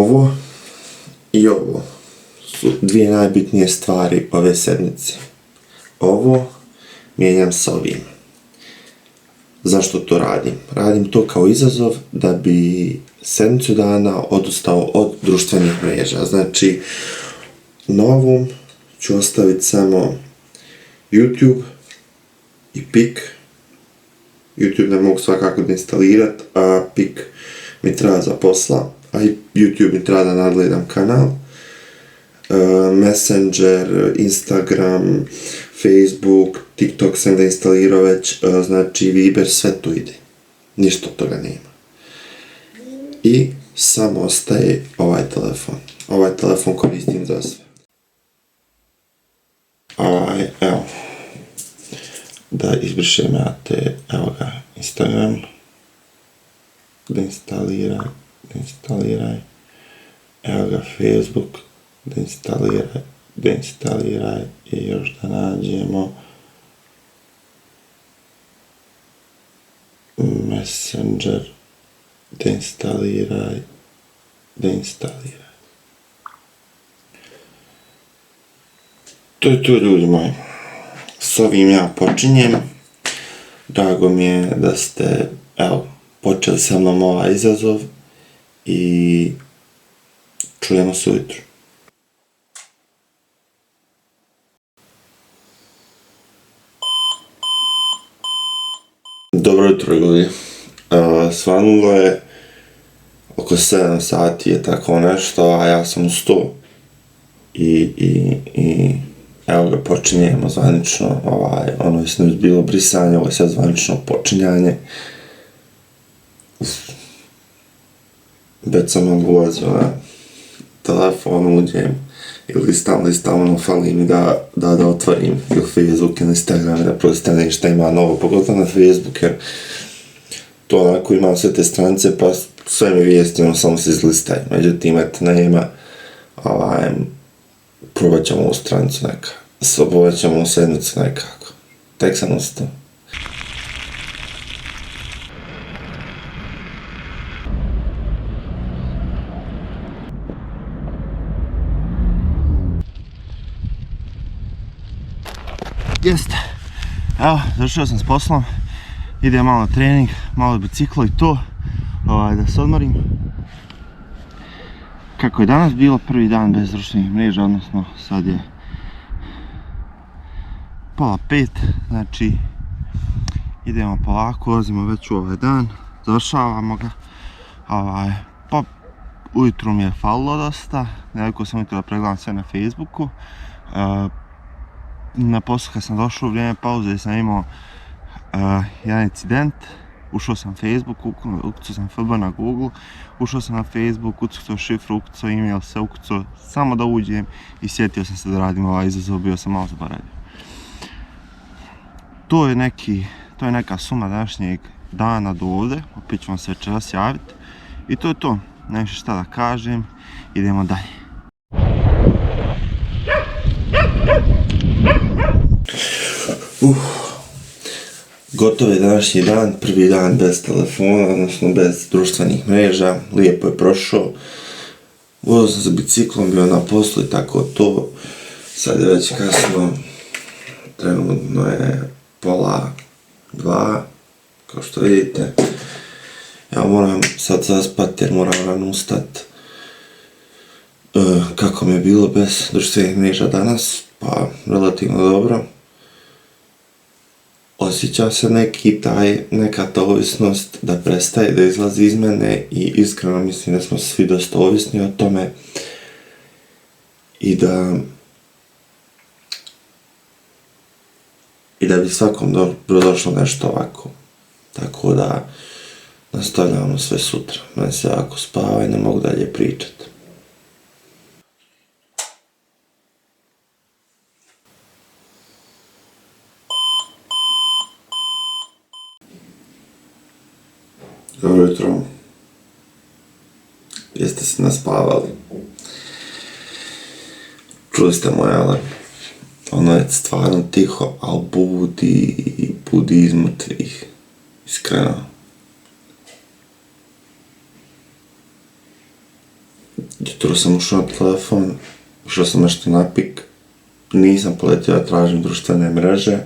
Ovo i ovo su dvije najbitnije stvari ove sedmice. Ovo mijenjam sa ovim. Zašto to radim? Radim to kao izazov da bi sedmicu dana odustao od društvenih mreža. Znači, na ovom ću ostaviti samo YouTube i Pik. YouTube ne mogu svakako da instalirati, a Pik mi treba za posla, a i YouTube mi treba da nadgledam kanal. Messenger, Instagram, Facebook, TikTok sam da instalirao već, znači Viber, sve tu ide. Ništa od toga nema. I samo ostaje ovaj telefon. Ovaj telefon koristim za sve. Evo. Da izbrišem ja te, evo ga, Instagram. Da instaliraj. Evo ga, Facebook. Da instaliraj i još da nađemo Messenger, da instaliraj. To je to, ljudi moji. S ovim ja počinjem. Drago mi je da ste, počeli sa mnom ovaj izazov i čujemo se ujutro. Dobro jutro, ljudi. Svanulo je oko 7 sati je tako nešto, a ja sam ustao i evo ga, počinjemo zvanično, ono je sinoć bilo brisanje, ovo je sad zvanično počinjanje. Već sam ulazio na telefon, uđem i listam, ono fali mi da otvorim ili Facebook ili Instagram, da prostanem šta ima novo, pogotovo na Facebook, jer to onako imam sve te stranice, pa sve mi vijesti, ono samo se izlistaju, međutim, eto, nema, probat ćemo ovu stranicu nekako, probat ćemo ovu sedmicu nekako, tek sam ustao. Jeste, evo, završio sam s poslom, idem malo na trening, malo biciklo i to, da se odmorim. Kako je danas bilo prvi dan bez društvenih mreža, odnosno sad je 4:30, znači idemo polako, ulazimo već u ovaj dan, završavamo ga. Pa ujutru mi je falilo dosta, nekako sam ujutro da pregledam sve na Facebooku. Na poslu kad sam došao u vrijeme pauze sam imao jedan incident, ušao sam na Facebook, ukucao sam FB na Google, ušao sam na Facebook, ukucao šifru, ukucao email, sve ukucao, samo da uđem i sjetio sam se da radim ovaj izazov, bio sam malo zaboravio. To je neka suma današnjeg dana do ovdje, opet ću vam se večeras javiti i to je to, nema šta da kažem, idemo dalje. Gotov je današnji dan, prvi dan bez telefona, odnosno bez društvenih mreža, lijepo je prošao. Vozio sam sa biciklom, bio na poslu i tako to. Sad je već kasno, trenutno je 1:30, kao što vidite. Ja moram sad zaspati jer moram rano ustati. Kako mi je bilo bez društvenih mreža danas? Pa, relativno dobro. Osjeća se neka ta ovisnost da prestaje da izlazi iz mene i iskreno mislim da smo svi dosta ovisni o tome i da bi svakom došlo nešto ovako. Tako da nastavljamo sve sutra. Mene se jako spava i ne mogu dalje pričati. Dobro jutro. Jeste se naspavali? Čuli ste moj alarm? Ono je stvarno tiho, ali budi iz mrtvih. Iskreno. jutro sam ušao na telefon, ušao sam nešto na pik, nisam poletio da tražim društvene mreže.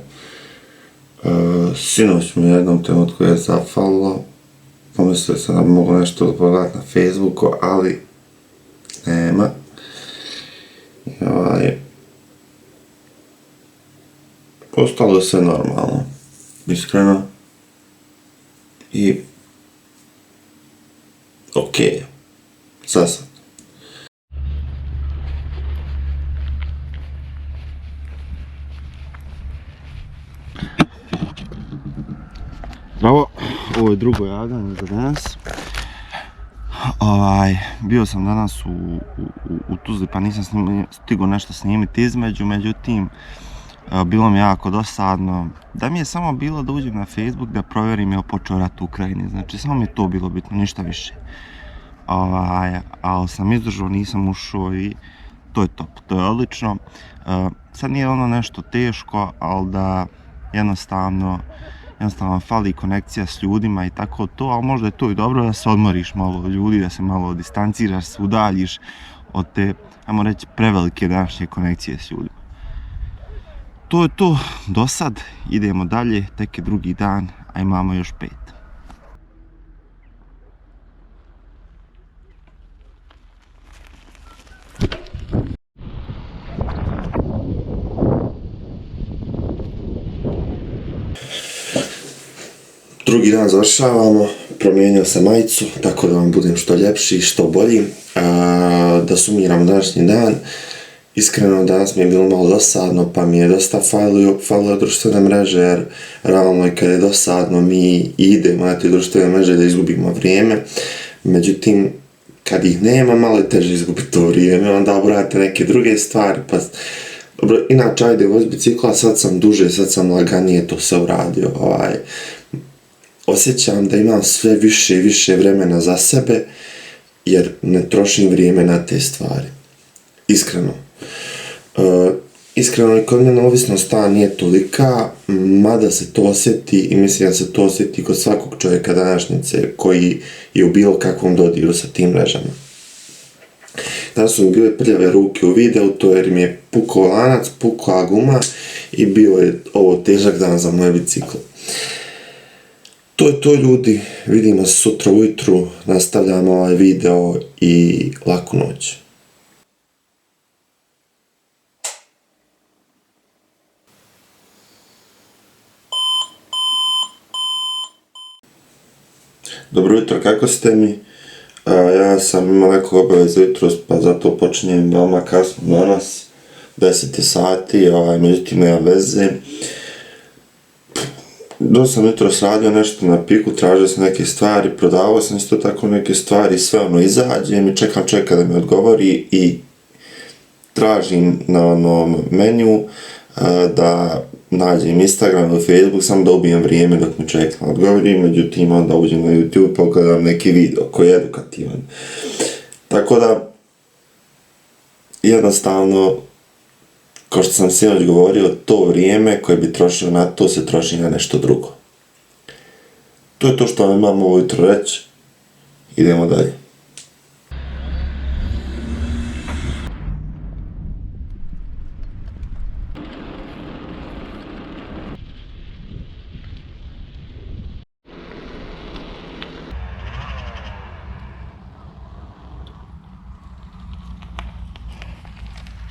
Sinoć mi u jednom trenutku je zafalilo, pomislio sam da bi mogu nešto pogledati na Facebooku, ali nema. Ostalo je sve normalno, iskreno. I okej, za sad. Bravo, ovo je drugo javljanje za danas. Bio sam danas u Tuzli pa nisam stigao nešto snimiti između, međutim bilo mi jako dosadno. Da mi je samo bilo da uđem na Facebook da provjerim je li počeo rat u Ukrajini, znači samo mi je to bilo bitno, ništa više. Ali sam izdržao, nisam ušao i to je top, to je odlično. Sad nije ono nešto teško, ali da jednostavno fali konekcija s ljudima i tako to, ali možda je to i dobro da se odmoriš malo od ljudi, da se malo distanciraš, se udaljiš od te, ajmo reći, prevelike današnje konekcije s ljudima. To je to, do sad, idemo dalje, tek je drugi dan, a imamo još 5. Drugi dan završavamo, promijenio sam majicu, tako da vam budem što ljepši i što bolji. Da sumiram današnji dan, iskreno danas mi je bilo malo dosadno, pa mi je dosta falilo društvene mreže, jer realno i kad je dosadno mi idemo na te društvene mreže da izgubimo vrijeme. Međutim, kad ih nema, malo je teže izgubiti to vrijeme, onda obradite neke druge stvari, pa... Dobro, inače, ajde, voz bicikla, sad sam duže, sad sam laganije to se uradio, osjećam da imam sve više i više vremena za sebe, jer ne trošim vrijeme na te stvari. Iskreno. Iskreno i kod mene ovisnost ta nije tolika, mada se to osjeti i mislim da se to osjeti kod svakog čovjeka današnjice koji je u bilo kakvom dodiru sa tim mrežama. Danas su mi bile prljave ruke u videu, to jer mi je pukao lanac, pukla guma i bio je ovo težak dan za moje bicikle. To je to, ljudi, vidimo se sutra ujutru, nastavljamo ovaj video i laku noć. Dobro jutro, kako ste mi? Ja sam imao neku obavezu jutros, pa zato počinjem veoma kasno danas, 10 sati, međutim nema veze. Dosta sam jutros radio nešto na piku, tražio sam neke stvari, prodavao sam isto tako neke stvari, sve izađem i čekam da mi odgovori i tražim na onom meniju da nađem Instagram ili Facebook, samo da ubijem vrijeme dok mi čovjek ne odgovori, međutim onda uđem na YouTube i pogledam neki video koji je edukativan. Tako da, jednostavno, kao što sam sinoć govorio, to vrijeme koje bi trošio na to se troši na nešto drugo. To je to što vam imam ovo jutro reći. Idemo dalje.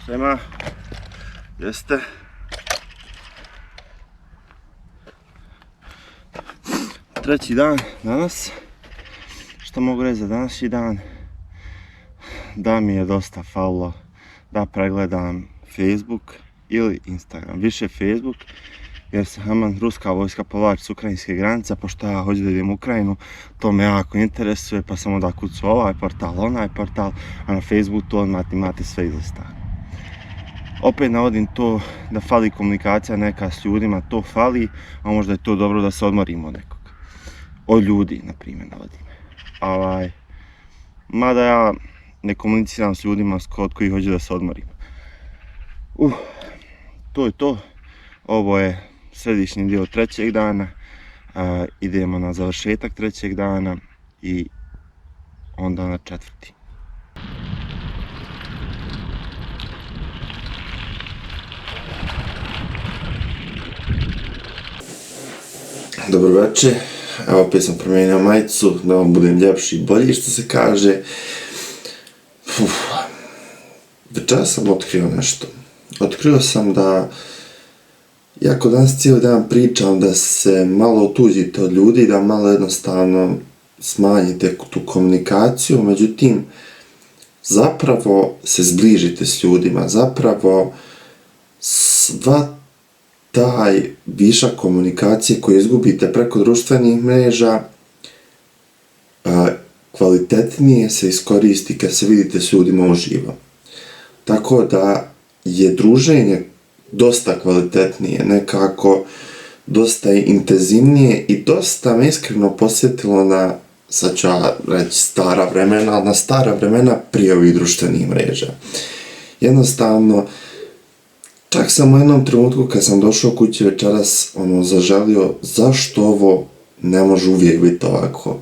Šta ima? Jeste? Treći dan danas. Što mogu reći za današnji dan? Da mi je dosta falilo da pregledam Facebook ili Instagram. Više Facebook, jer se ruska vojska povlači s ukrajinske granice, pošto ja hoću da idem u Ukrajinu, to me jako interesuje, pa sam onda kucao ovaj portal, onaj portal, a na Facebooku to odmah imate sve izlistano. Opet navodim to da fali komunikacija neka s ljudima, to fali, a možda je to dobro da se odmorimo od nekog. Od ljudi, na primjer, navodim. Mada ja ne komuniciram s ljudima od kojih hoću da se odmorim. To je to. Ovo je središnji dio trećeg dana. Idemo na završetak trećeg dana i onda na četvrti. Dobro večer, evo opet sam promijenio majicu, da vam budem ljepši i bolji što se kaže. Večeras sam otkrio nešto. Otkrio sam da, iako danas cijeli dan pričam da se malo otuđite od ljudi, da malo jednostavno smanjite tu komunikaciju, međutim, zapravo se zbližite s ljudima, zapravo sva taj višak komunikacije koji izgubite preko društvenih mreža kvalitetnije se iskoristi kad se vidite s ljudima uživo. Tako da je druženje dosta kvalitetnije, nekako dosta intenzivnije i dosta me iskreno posjetilo na, sad ću ja reći stara vremena, ali na stara vremena prije ovih društvenih mreža. Jednostavno, čak sam u jednom trenutku kad sam došao kući večeras zaželio zašto ovo ne može uvijek biti ovako.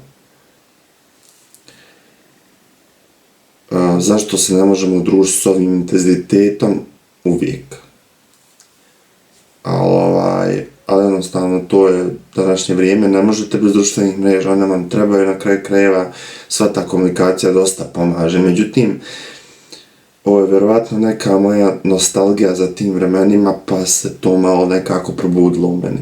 Zašto se ne možemo družiti s ovim intenzitetom uvijek. Ali jednostavno to je današnje vrijeme, ne možete bez društvenih mreža, one vam trebaju, na kraju krajeva sva ta komunikacija dosta pomaže. Međutim, ovo je vjerovatno neka moja nostalgija za tim vremenima, pa se to malo nekako probudilo u meni.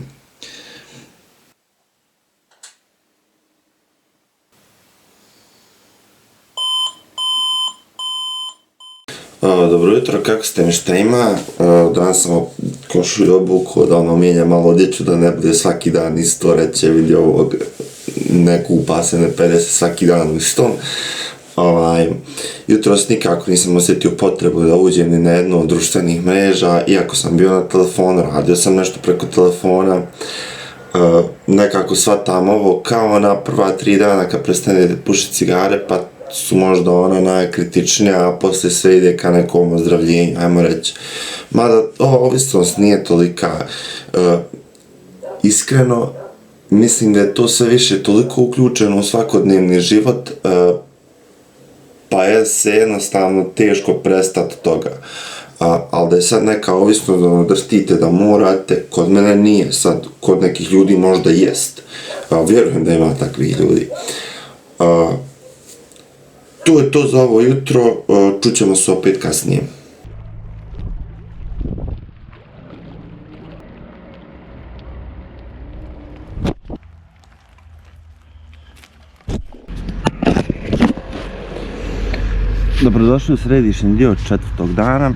Dobro jutro, kako ste mi, šta ima? Danas sam košulju obuku, da mijenjam malo odjeću, da ne bude svaki dan isto, reće vidi ovog, ne kupa se, ne pere se svaki dan istom. Jutros nikako nisam osjetio potrebu da uđem ni na jednu od društvenih mreža, iako sam bio na telefonu, radio sam nešto preko telefona. Nekako shvatam ovo kao na prva 3 dana kad prestanete pušiti cigare, pa su možda ona najkritičnija, a poslije sve ide ka nekom ozdravljenju, ajmo reći. Mada ova ovisnost nije tolika. Iskreno, mislim da je to sve više toliko uključeno u svakodnevni život, pa je se jednostavno teško prestati od toga. Ali da je sad neka ovisnost da drstite, da morate, kod mene nije, sad kod nekih ljudi možda jest. Vjerujem da ima takvih ljudi. To je to za ovo jutro, čućemo se opet kasnije. Dobrodošli u središnji dio četvrtog dana.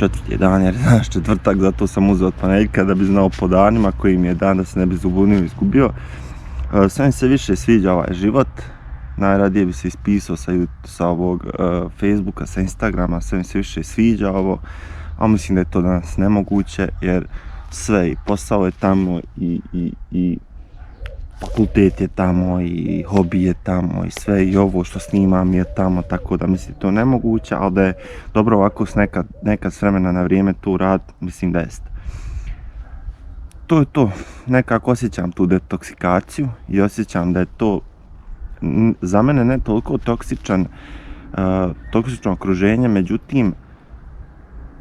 Četvrti dan jer znaš četvrtak, zato sam uzeo od ponedjeljka da bi znao po danima koji mi je dan, da se ne bi zbunio i izgubio. Sve mi se više sviđa ovaj život. Najradije bi se ispisao sa ovog Facebooka, sa Instagrama, sve mi se više sviđa ovo, a mislim da je to danas nemoguće jer sve, i posao je tamo, i fakultet je tamo, i hobi je tamo, i sve, i ovo što snimam je tamo, tako da mislim to nemoguće, ali da je dobro ovako nekad s vremena na vrijeme tu rad, mislim da jest. To je to, nekako osjećam tu detoksikaciju i osjećam da je to za mene ne toliko toksično okruženje, međutim,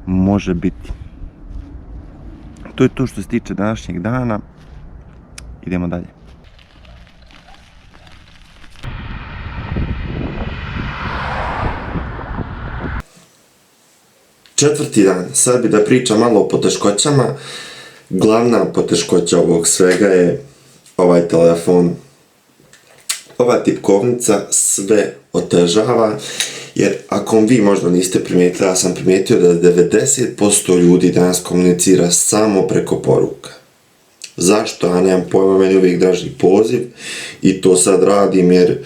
može biti. To je to što se tiče današnjeg dana. Idemo dalje. Četvrti dan, sad bi da pričam malo o poteškoćama. Glavna poteškoća ovog svega je ovaj telefon. Ova tipkovnica sve otežava, jer ako vi možda niste primijetili, ja sam primijetio da 90% ljudi danas komunicira samo preko poruka. Zašto? Ja nemam pojma, meni uvijek draži poziv i to sad radim jer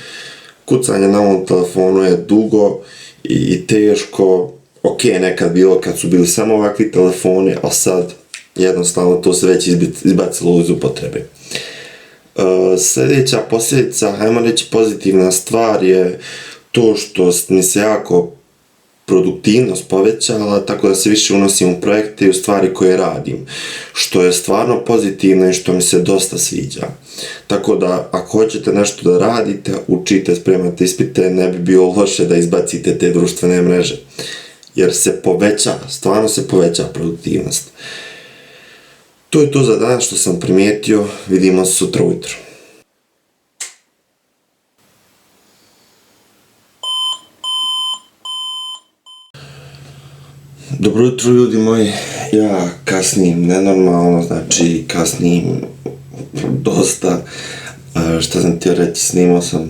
kucanje na ovom telefonu je dugo i teško. Ok, nekad bilo kad su bili samo ovakvi telefoni, ali sad jednostavno to se već izbacilo iz upotrebe. Sljedeća posljedica, ajmo reći pozitivna stvar, je to što mi se jako produktivnost povećala, tako da se više unosim u projekte i u stvari koje radim, što je stvarno pozitivno i što mi se dosta sviđa. Tako da, ako hoćete nešto da radite, učite, spremate ispite, ne bi bilo loše da izbacite te društvene mreže, jer se poveća, stvarno se poveća produktivnost. To je to za danas što sam primijetio, vidimo se sutra ujutro. Dobro jutro ljudi moji, ja kasnim nenormalno, znači kasnim dosta. Šta sam htio reći, snimao sam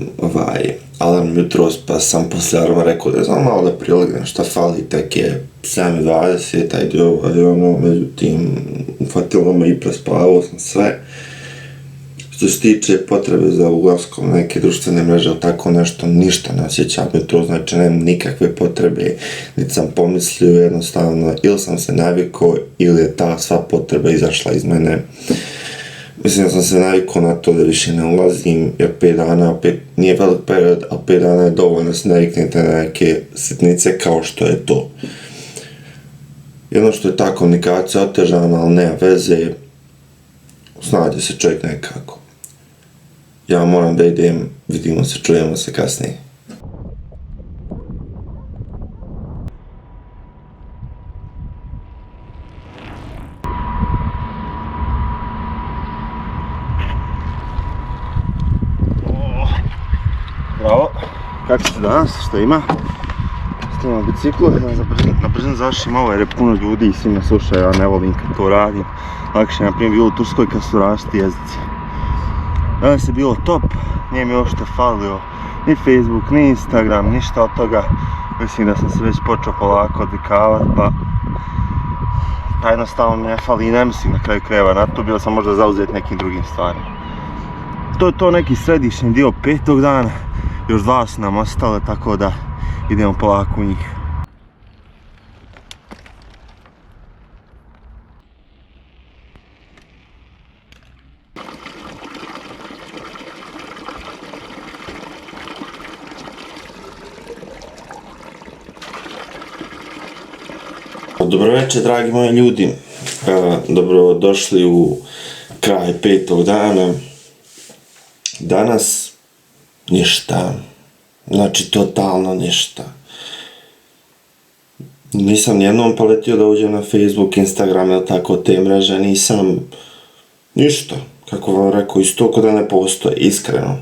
alarm jutros pa sam poslije alarma rekao da znam malo da prilegnem, šta fali, tek je 7:20, međutim uhvatilo me i prespavao sam sve. Što se tiče potrebe za ulaskom neke društvene mreže ili tako nešto, ništa ne osjećam jutro, znači nemam nikakve potrebe, niti sam pomislio, jednostavno ili sam se navikao ili je ta sva potreba izašla iz mene. Mislim da sam se navikao na to da više ne ulazim, jer 5 dana, opet nije velik period, ali 5 dana je dovoljno da se naviknete na neke sitnice kao što je to. Jedno što je ta komunikacija otežana, ali nema veze, snađe se čovjek nekako. Ja moram da idem, vidimo se, čujemo se kasnije. Bravo, kako ste danas, šta ima? Ste na biciklu, na brzinu završim ovo jer je puno ljudi i svi me slušaju, ja ne volim kad to radim. Lakše na primjer bilo u Turskoj kad su različiti jezici. Danas je bilo top, nije mi uopšte falio ni Facebook, ni Instagram, ništa od toga. Mislim da sam se već počeo polako odvikavat, pa jednostavno mi ne fali i ne mislim na kraju krajeva na to, bio sam možda zauzet nekim drugim stvarima. To je to neki središnji dio 5. dana, još 2 su nam ostale, tako da idemo polako u njih. Dobro večer, dragi moji ljudi. Dobrodošli u kraj 5. dana. Danas ništa. Znači, totalno ništa. Nisam nijednom poletio da uđem na Facebook, Instagram ili tako te mreže, nisam ništa. Kako vam rekao, isto ko da ne postoje, iskreno.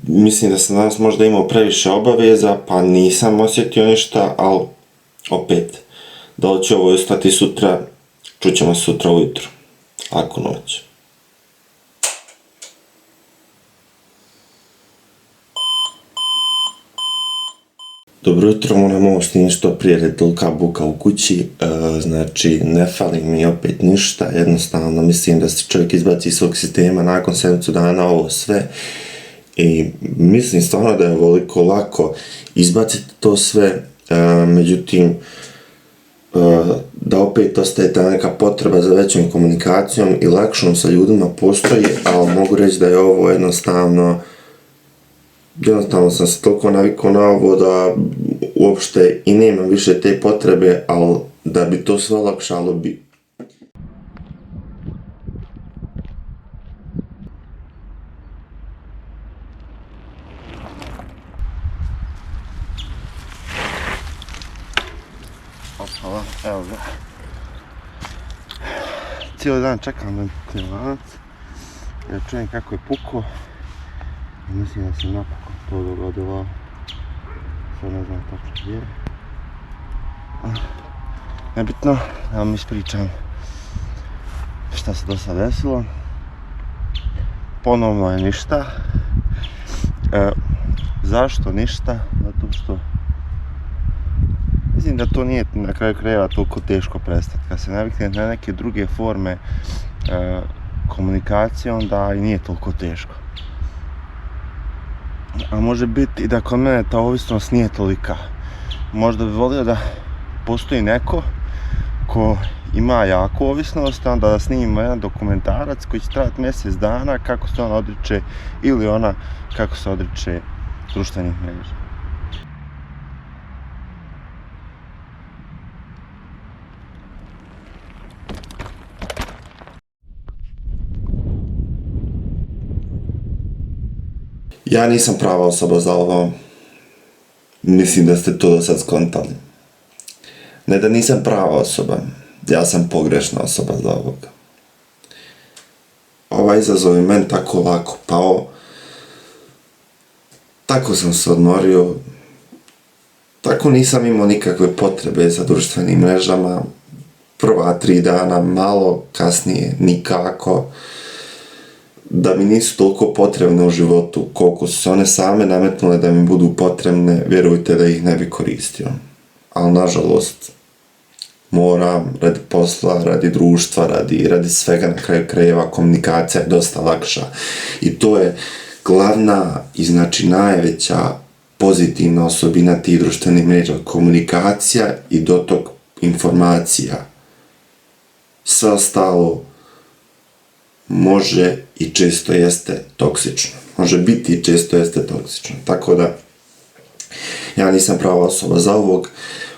Mislim da sam danas možda imao previše obaveza, pa nisam osjetio ništa, ali opet, da li će ovo ostati sutra, čućemo sutra ujutro. Laku noć. Dobro jutro, moram ovo snimiti što prije, jer je tolika buka u kući, znači ne fali mi opet ništa, jednostavno mislim da se čovjek izbaci iz svog sistema nakon 7 dana ovo sve. I mislim stvarno da je ovoliko lako izbaciti to sve, međutim, da opet ostaje ta neka potreba za većom komunikacijom i lakšom sa ljudima postoji, ali mogu reći da je ovo jednostavno sam se toliko navikao na ovo da uopšte i nemam više te potrebe, ali da bi to sve olakšalo bi. Hvala, evo ga. Cijeli dan čekam na telefanac, jer čujem kako je pukao i mislim da se napokon to dogodilo. Sad ne znam tačno gdje. Nebitno, da vam ispričam šta se do sad desilo. Ponovno je ništa. Zašto ništa? Zato što mislim da to nije na kraju krajeva toliko teško prestati. Kad se naviknete na neke druge forme komunikacije, onda i nije toliko teško. A može biti i da kod mene ta ovisnost nije tolika. Možda bi volio da postoji neko ko ima jaku ovisnost, onda da snimimo jedan dokumentarac koji će trajati mjesec dana kako se on odriče ili ona kako se odriče društvenih mreža. Ja nisam prava osoba za ovo. Mislim da ste to do sad skontali. Ne da nisam prava osoba, ja sam pogrešna osoba za ovoga. Ovaj izazov je meni tako lako pao, tako sam se odmorio, tako nisam imao nikakve potrebe za društvenim mrežama, prva 3 dana malo, kasnije nikako, da mi nisu toliko potrebne u životu, koliko su se one same nametnule da mi budu potrebne, vjerujte da ih ne bi koristio. Ali nažalost, moram, radi posla, radi društva, radi svega, na kraju krajeva komunikacija je dosta lakša. I to je glavna i znači najveća pozitivna osobina tih društvenih mreža, komunikacija i dotok informacija. Sve ostalo može i često jeste toksično. Može biti i često jeste toksično. Tako da, ja nisam prava osoba za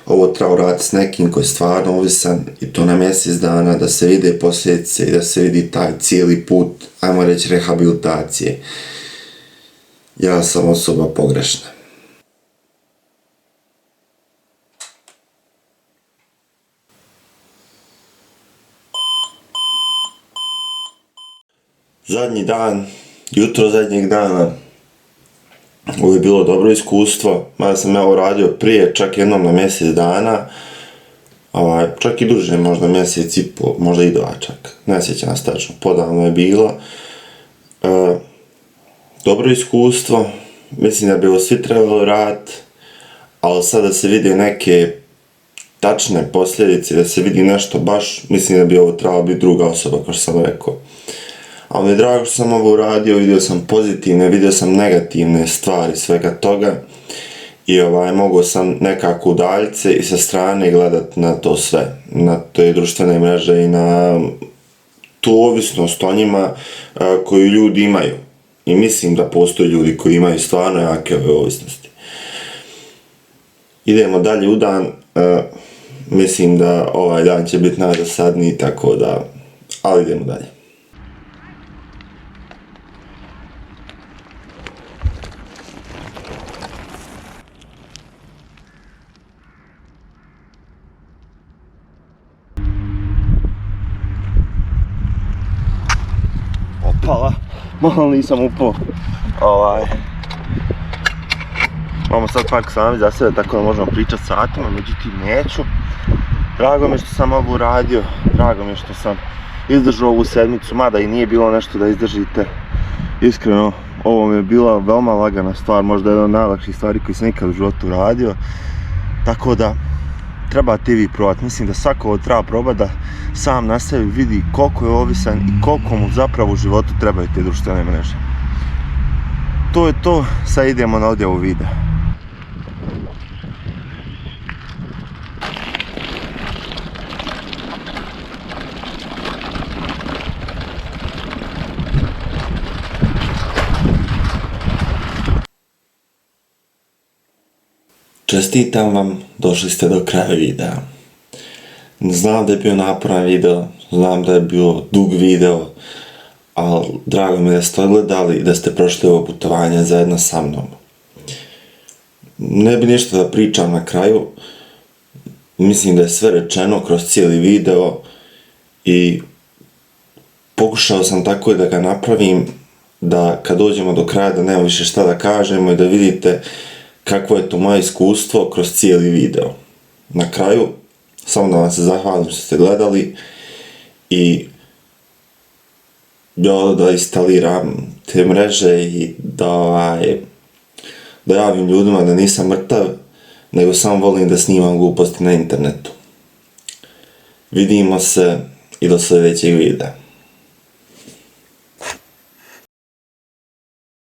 ovo treba uraditi s nekim koji je stvarno ovisan i to na mjesec dana, da se vide posljedice i da se vidi taj cijeli put, ajmo reći, rehabilitacije. Ja sam osoba pogrešna. Zadnji dan, jutro zadnjeg dana, ovo je bilo dobro iskustvo, mada sam ja ovo radio prije, čak jednom na mjesec dana, čak i duže, možda mjesec i pol, možda i 2 čak, ne sjećam se tačno, podavno je bilo. Dobro iskustvo, mislim da bi ovo svi trebalo raditi, ali sada se vide neke tačne posljedice, da se vidi nešto baš, mislim da bi ovo trebala biti druga osoba, kao što sam rekao. Ali mi je drago što sam ovo uradio, vidio sam pozitivne, vidio sam negativne stvari svega toga i mogao sam nekako udaljiti se i sa strane gledati na to sve, na te društvene mreže i na tu ovisnost o njima koju ljudi imaju. I mislim da postoje ljudi koji imaju stvarno jake ove ovisnosti. Idemo dalje u dan, mislim da ovaj dan će biti najdosadniji, tako da, ali idemo dalje. Opala, malo nisam upao. Imamo sad park sami za sebe, tako da možemo pričati satima, međutim neću. Drago mi je što sam ovo uradio, drago mi je što sam izdržao ovu sedmicu, mada i nije bilo nešto da izdržite. Iskreno, ovo mi je bila veoma lagana stvar, možda jedna od najlakših stvari koji sam nikad u životu uradio. Tako da, trebate i vi probati. Mislim da svako ovo treba probati da sam na sebi vidi koliko je ovisan i koliko mu zapravo u životu trebaju te društvene mreže. To je to, sad idemo na odjavu videa. Čestitam vam, došli ste do kraja videa. Znam da je bio naporan video, znam da je bio dug video, ali drago mi je da ste odgledali i da ste prošli ovo putovanje zajedno sa mnom. Ne bi ništa da pričam na kraju, mislim da je sve rečeno kroz cijeli video i pokušao sam tako i da ga napravim, da kad dođemo do kraja da nema više šta da kažemo i da vidite kakvo je to moje iskustvo kroz cijeli video. Na kraju, samo da vam se zahvalim što ste gledali i da instaliram te mreže i da javim ljudima da nisam mrtav, nego samo volim da snimam gluposti na internetu. Vidimo se i do sljedećeg videa.